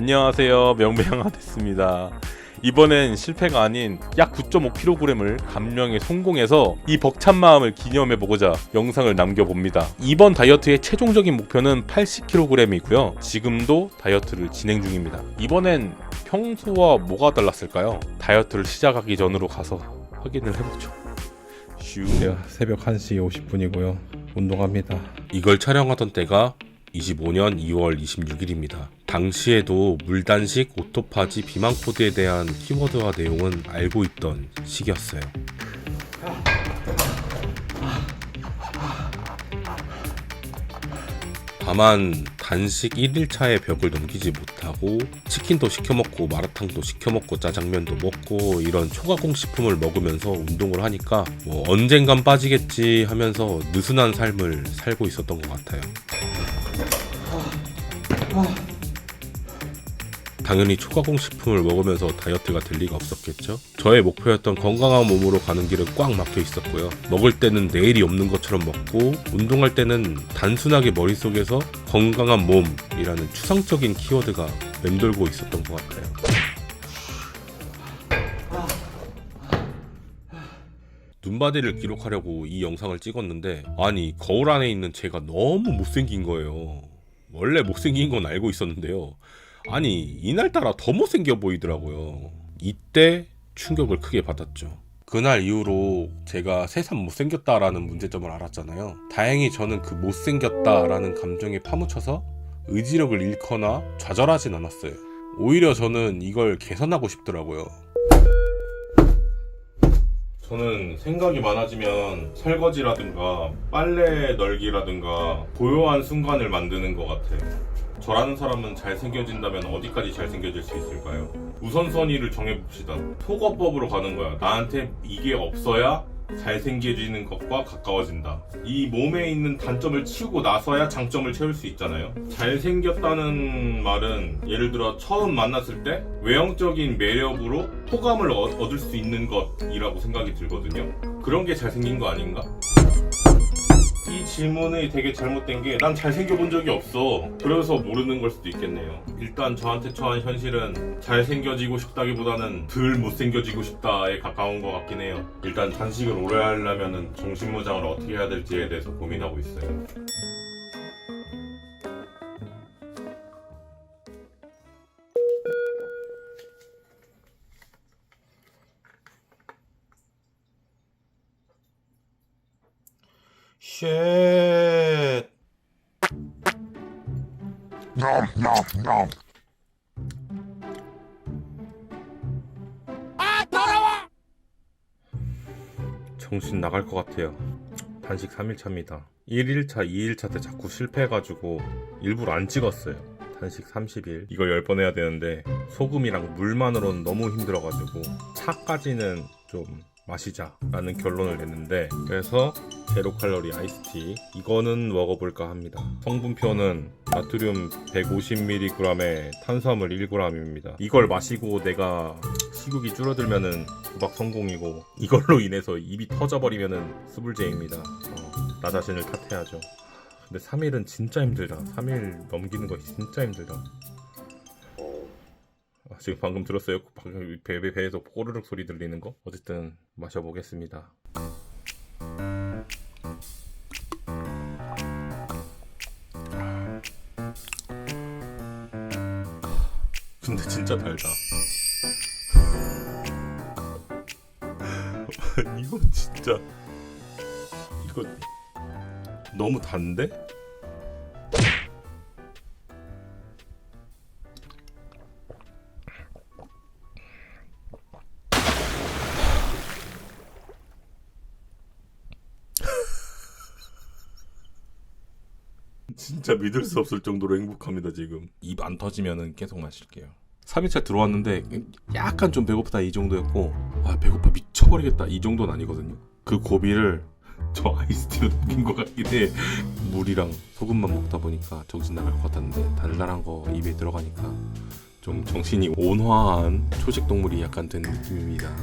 안녕하세요, 명배양아 됐습니다. 이번엔 실패가 아닌 약 9.5kg을 감량에 성공해서 이 벅찬 마음을 기념해보고자 영상을 남겨봅니다. 이번 다이어트의 최종적인 목표는 80kg이고요. 지금도 다이어트를 진행 중입니다. 이번엔 평소와 뭐가 달랐을까요? 다이어트를 시작하기 전으로 가서 확인을 해보죠. 새벽 1시 50분이고요. 운동합니다. 이걸 촬영하던 때가 25년 2월 26일입니다. 당시에도 물단식, 오토파지, 비만코드에 대한 키워드와 내용은 알고 있던 시기였어요. 다만 단식 1일차의 벽을 넘기지 못하고 치킨도 시켜먹고 마라탕도 시켜먹고 짜장면도 먹고 이런 초가공 식품을 먹으면서 운동을 하니까 언젠간 빠지겠지 하면서 느슨한 삶을 살고 있었던 것 같아요. 당연히 초가공 식품을 먹으면서 다이어트가 될 리가 없었겠죠. 저의 목표였던 건강한 몸으로 가는 길은 꽉 막혀 있었고요. 먹을 때는 내일이 없는 것처럼 먹고 운동할 때는 단순하게 머릿속에서 건강한 몸이라는 추상적인 키워드가 맴돌고 있었던 것 같아요. 눈바디를 기록하려고 이 영상을 찍었는데 아니 거울 안에 있는 제가 너무 못생긴 거예요. 원래 못생긴 건 알고 있었는데요. 아니 이날따라 더 못생겨 보이더라고요. 이때 충격을 크게 받았죠. 그날 이후로 제가 새삼 못생겼다라는 문제점을 알았잖아요. 다행히 저는 그 못생겼다라는 감정에 파묻혀서 의지력을 잃거나 좌절하진 않았어요. 오히려 저는 이걸 개선하고 싶더라고요. 저는 생각이 많아지면 설거지라든가 빨래 널기라든가 고요한 순간을 만드는 것 같아요. 저라는 사람은 잘생겨진다면 어디까지 잘생겨질 수 있을까요? 우선순위를 정해봅시다. 속어법으로 가는 거야. 나한테 이게 없어야 잘생겨지는 것과 가까워진다. 이 몸에 있는 단점을 치우고 나서야 장점을 채울 수 있잖아요. 잘생겼다는 말은 예를 들어 처음 만났을 때 외형적인 매력으로 호감을 얻을 수 있는 것이라고 생각이 들거든요. 그런 게 잘생긴 거 아닌가? 이 질문이 되게 잘못된 게 난 잘생겨 본 적이 없어. 그래서 모르는 걸 수도 있겠네요. 일단 저한테 처한 현실은 잘생겨지고 싶다기보다는 덜 못생겨지고 싶다에 가까운 것 같긴 해요. 일단 단식을 오래 하려면 정신무장을 어떻게 해야 될지에 대해서 고민하고 있어요. 쉣. 정신 나갈 것 같아요. 단식 3일차입니다. 1일차, 2일차 때 자꾸 실패해가지고 일부러 안 찍었어요. 단식 30일. 이걸 10번 해야 되는데 소금이랑 물만으로는 너무 힘들어가지고 차까지는 좀 마시자 라는 결론을 냈는데 그래서 제로 칼로리 아이스티 이거는 먹어볼까 합니다. 성분표는 나트륨 150mg에 탄수화물 1g입니다. 이걸 마시고 내가 식욕이 줄어들면은 도박 성공이고 이걸로 인해서 입이 터져버리면은 스불제입니다. 나 자신을 탓해야죠. 근데 3일은 진짜 힘들다. 3일 넘기는 거 진짜 힘들다. 지금 방금 들었어요? 방금 배에서 꼬르륵 소리 들리는 거? 어쨌든 마셔보겠습니다. 근데 진짜 달다. 이거 진짜 이거 너무 단데? 진짜 믿을 수 없을 정도로 행복합니다. 지금 입 안 터지면은 계속 마실게요. 3일차 들어왔는데 약간 좀 배고프다 이 정도였고 배고파 미쳐버리겠다 이 정도는 아니거든요. 그 고비를 저 아이스티로 넘긴 것 같긴 해. 물이랑 소금만 먹다 보니까 정신 나갈 것 같았는데 달달한 거 입에 들어가니까 좀 정신이 온화한 초식 동물이 약간 된 느낌입니다.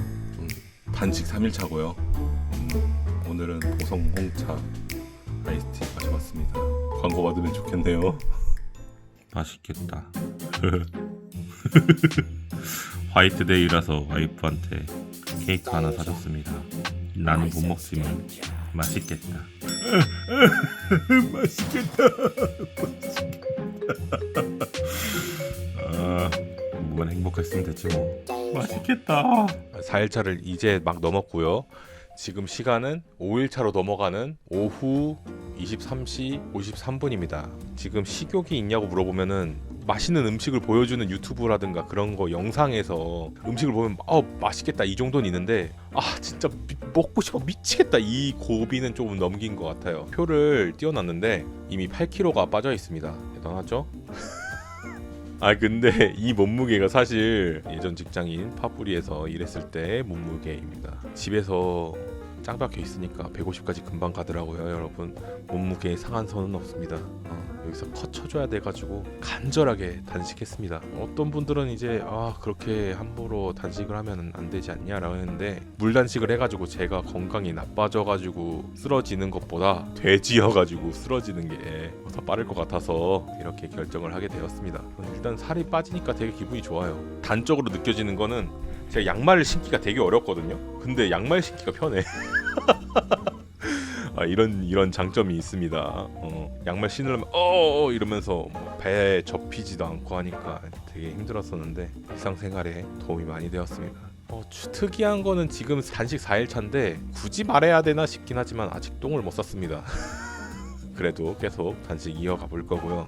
단식 3일차고요. 오늘은 보성 홍차 아이스티 마셔봤습니다. 광고 받으면 좋겠네요. 맛있겠다. 화이트데이라서 와이프한테 케이크 하나 사줬습니다. 나는 못 먹지만 맛있겠다. 맛있겠다. 뭐만 행복했으면 됐지 뭐. 맛있겠다. 4일차를 이제 막 넘었고요. 지금 시간은 5일차로 넘어가는 오후 23시 53분입니다. 지금 식욕이 있냐고 물어보면은 맛있는 음식을 보여주는 유튜브라든가 그런 거 영상에서 음식을 보면 맛있겠다 이 정도는 있는데 진짜 먹고 싶어 미치겠다 이 고비는 조금 넘긴 것 같아요. 표를 띄워놨는데 이미 8kg가 빠져 있습니다. 대단하죠? 근데 이 몸무게가 사실 예전 직장인 파뿌리에서 일했을 때 몸무게입니다. 집에서 짱 박혀 있으니까 150까지 금방 가더라고요. 여러분 몸무게 상한선은 없습니다. 여기서 컷 쳐줘야 돼가지고 간절하게 단식했습니다. 어떤 분들은 이제 그렇게 함부로 단식을 하면 안 되지 않냐라고 했는데 물 단식을 해가지고 제가 건강이 나빠져가지고 쓰러지는 것보다 돼지여가지고 쓰러지는 게 더 빠를 것 같아서 이렇게 결정을 하게 되었습니다. 일단 살이 빠지니까 되게 기분이 좋아요. 단적으로 느껴지는 거는 제가 양말을 신기가 되게 어렵거든요. 근데 양말 신기가 편해. 이런 장점이 있습니다. 양말 신으려면 이러면서 배에 접히지도 않고 하니까 되게 힘들었었는데 일상생활에 도움이 많이 되었습니다. 특이한 거는 지금 단식 4일차인데 굳이 말해야 되나 싶긴 하지만 아직 똥을 못 쌌습니다. 그래도 계속 단식 이어가 볼 거고요.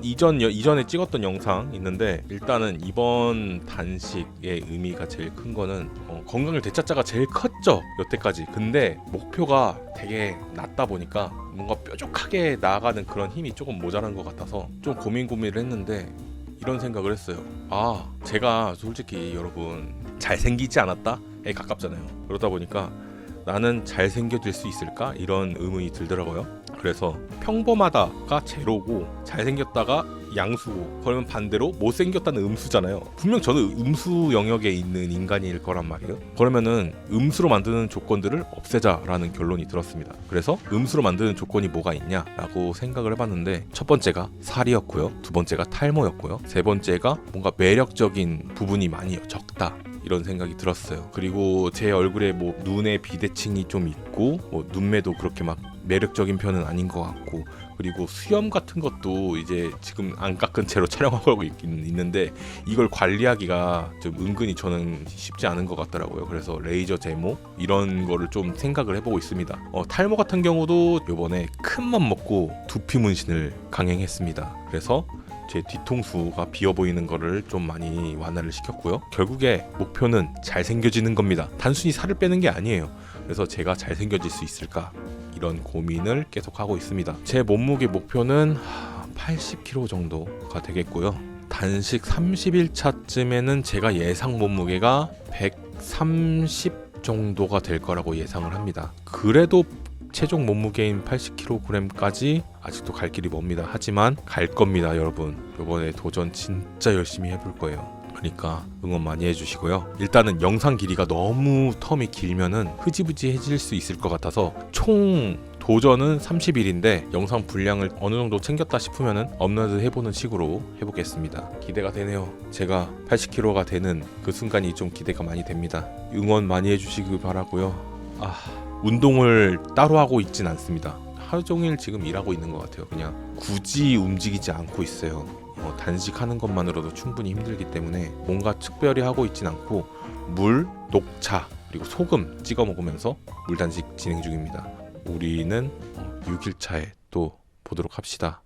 이전에 찍었던 영상 있는데 일단은 이번 단식의 의미가 제일 큰 거는 건강을 되찾자가 제일 컸죠 여태까지. 근데 목표가 되게 낮다 보니까 뭔가 뾰족하게 나아가는 그런 힘이 조금 모자란 것 같아서 좀 고민을 했는데 이런 생각을 했어요. 제가 솔직히 여러분 잘생기지 않았다에 가깝잖아요. 그러다 보니까 나는 잘생겨질 수 있을까? 이런 의문이 들더라고요. 그래서 평범하다가 제로고 잘생겼다가 양수고 그러면 반대로 못생겼다는 음수잖아요. 분명 저는 음수 영역에 있는 인간일 거란 말이에요. 그러면은 음수로 만드는 조건들을 없애자라는 결론이 들었습니다. 그래서 음수로 만드는 조건이 뭐가 있냐라고 생각을 해봤는데 첫 번째가 살이었고요. 두 번째가 탈모였고요. 세 번째가 뭔가 매력적인 부분이 많이 적다. 이런 생각이 들었어요. 그리고 제 얼굴에 눈에 비대칭이 좀 있고 눈매도 그렇게 막 매력적인 편은 아닌 것 같고 그리고 수염 같은 것도 이제 지금 안 깎은 채로 촬영하고 있는데 이걸 관리하기가 좀 은근히 저는 쉽지 않은 것 같더라고요. 그래서 레이저 제모 이런 거를 좀 생각을 해보고 있습니다. 탈모 같은 경우도 이번에 큰맘 먹고 두피 문신을 강행했습니다. 그래서 제 뒤통수가 비어 보이는 거를 좀 많이 완화를 시켰고요. 결국에 목표는 잘생겨지는 겁니다. 단순히 살을 빼는 게 아니에요. 그래서 제가 잘생겨질 수 있을까? 이런 고민을 계속 하고 있습니다. 제 몸무게 목표는 80kg 정도가 되겠고요. 단식 30일차쯤에는 제가 예상 몸무게가 130 정도가 될 거라고 예상을 합니다. 그래도 최종 몸무게인 80kg까지 아직도 갈 길이 멉니다. 하지만 갈 겁니다, 여러분. 이번에 도전 진짜 열심히 해볼 거예요. 그러니까 응원 많이 해주시고요. 일단은 영상 길이가 너무 텀이 길면은 흐지부지해질 수 있을 것 같아서 총 도전은 30일인데 영상 분량을 어느 정도 챙겼다 싶으면은 업로드 해보는 식으로 해보겠습니다. 기대가 되네요. 제가 80kg가 되는 그 순간이 좀 기대가 많이 됩니다. 응원 많이 해주시길 바라고요. 운동을 따로 하고 있진 않습니다. 하루 종일 지금 일하고 있는 것 같아요. 그냥 굳이 움직이지 않고 있어요. 단식하는 것만으로도 충분히 힘들기 때문에 뭔가 특별히 하고 있진 않고 물, 녹차 그리고 소금 찍어 먹으면서 물 단식 진행 중입니다. 우리는 6일차에 또 보도록 합시다.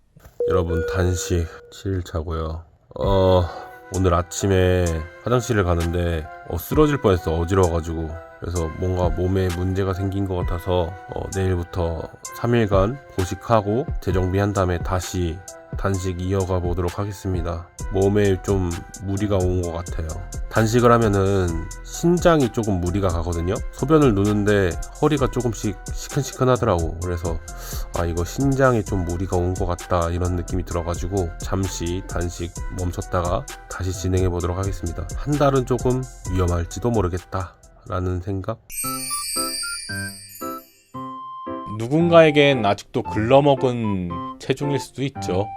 여러분 단식 7일차고요. 오늘 아침에 화장실을 가는데 쓰러질 뻔했어. 어지러워가지고. 그래서 뭔가 몸에 문제가 생긴 것 같아서 내일부터 3일간 보식하고 재정비한 다음에 다시 단식 이어가 보도록 하겠습니다. 몸에 좀 무리가 온 것 같아요. 단식을 하면은 신장이 조금 무리가 가거든요. 소변을 누는데 허리가 조금씩 시큰시큰하더라고. 그래서 이거 신장에 좀 무리가 온 것 같다 이런 느낌이 들어가지고 잠시 단식 멈췄다가 다시 진행해 보도록 하겠습니다. 한 달은 조금 위험할지도 모르겠다 라는 생각. 누군가에겐 아직도 글러먹은 체중일 수도 있죠.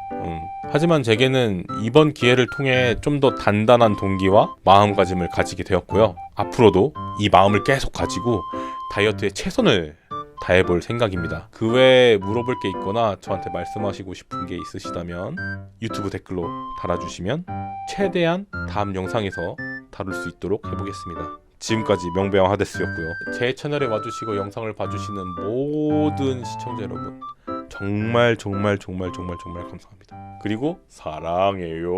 하지만 제게는 이번 기회를 통해 좀 더 단단한 동기와 마음가짐을 가지게 되었고요. 앞으로도 이 마음을 계속 가지고 다이어트에 최선을 다해볼 생각입니다. 그 외에 물어볼 게 있거나 저한테 말씀하시고 싶은 게 있으시다면 유튜브 댓글로 달아주시면 최대한 다음 영상에서 다룰 수 있도록 해보겠습니다. 지금까지 명배왕 하데스였고요. 제 채널에 와주시고 영상을 봐주시는 모든 시청자 여러분 정말 감사합니다. 그리고 사랑해요.